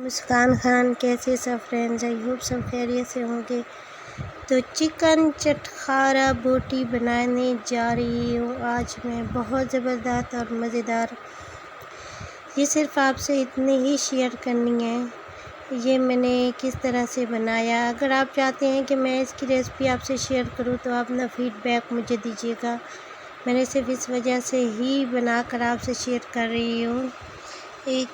मुस्कान खान। कैसे सब friends, I hope सब खैरियत से होंगे। तो चिकन चटखारा बोटी बनाने जा रही हूँ आज मैं, बहुत ज़बरदस्त और मज़ेदार। ये सिर्फ आपसे इतनी ही शेयर करनी है, ये मैंने किस तरह से बनाया। अगर आप चाहते हैं कि मैं इसकी रेसिपी आपसे शेयर करूँ तो आप ना फीडबैक मुझे दीजिएगा। मैंने सिर्फ इस वजह से ही बनाकर आपसे शेयर कर रही हूँ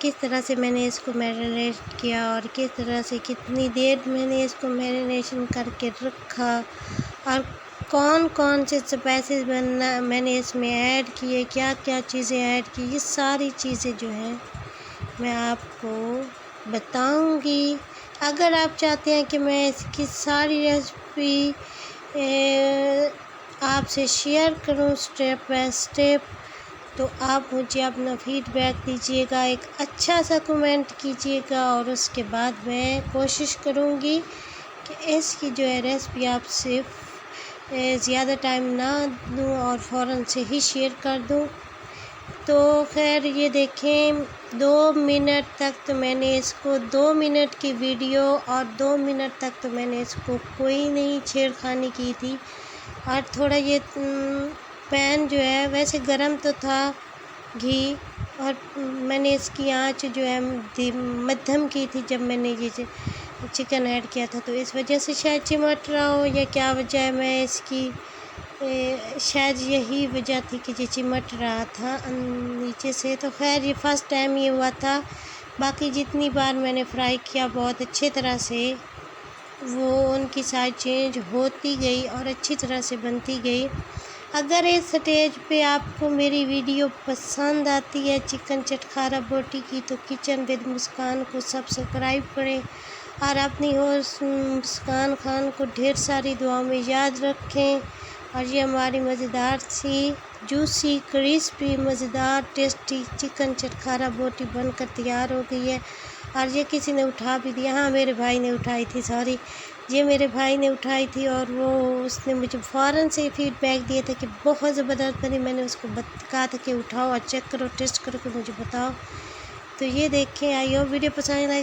किस तरह से मैंने इसको मैरिनेट किया और किस तरह से कितनी देर मैंने इसको मैरिनेशन करके रखा और कौन कौन से स्पाइसेस मैंने इसमें ऐड किए, क्या क्या चीज़ें ऐड की, ये सारी चीज़ें जो हैं मैं आपको बताऊंगी। अगर आप चाहते हैं कि मैं इसकी सारी रेसिपी आपसे शेयर करूं स्टेप बाय स्टेप, तो आप मुझे अपना फीडबैक दीजिएगा, एक अच्छा सा कमेंट कीजिएगा और उसके बाद मैं कोशिश करूँगी कि इसकी जो है रेसिपी आपसे ज़्यादा टाइम ना दूँ और फ़ौरन से ही शेयर कर दूँ। तो खैर ये देखें, 2 मिनट तक तो मैंने इसको 2 मिनट की वीडियो और 2 मिनट तक तो मैंने इसको कोई नहीं छेड़खानी की थी। और थोड़ा ये पैन जो है वैसे गरम तो था घी, और मैंने इसकी आंच जो है मध्यम की थी जब मैंने ये चिकन ऐड किया था, तो इस वजह से शायद चिमट रहा हो या क्या वजह है। मैं इसकी शायद यही वजह थी कि ये चिमट रहा था नीचे से। तो खैर ये फर्स्ट टाइम ये हुआ था, बाकी जितनी बार मैंने फ्राई किया बहुत अच्छी तरह से वो उनकी साइज चेंज होती गई और अच्छी तरह से बनती गई। अगर इस स्टेज पे आपको मेरी वीडियो पसंद आती है चिकन चटखारा बोटी की, तो किचन विद मुस्कान को सब्सक्राइब करें और अपनी होस्ट मुस्कान खान को ढेर सारी दुआओं में याद रखें। और ये हमारी मज़ेदार सी जूसी क्रिस्पी मज़ेदार टेस्टी चिकन चटखारा बोटी बनकर तैयार हो गई है। और ये किसी ने उठा भी दिया, हाँ मेरे भाई ने उठाई थी, सॉरी, ये मेरे भाई ने उठाई थी और वो उसने मुझे फ़ौरन से फीडबैक दिया था कि बहुत ज़बरदस्त बनी। मैंने उसको कहा था कि उठाओ और चेक करो, टेस्ट करो कि मुझे बताओ। तो ये देखें, आई होप वीडियो पसंद आएगी।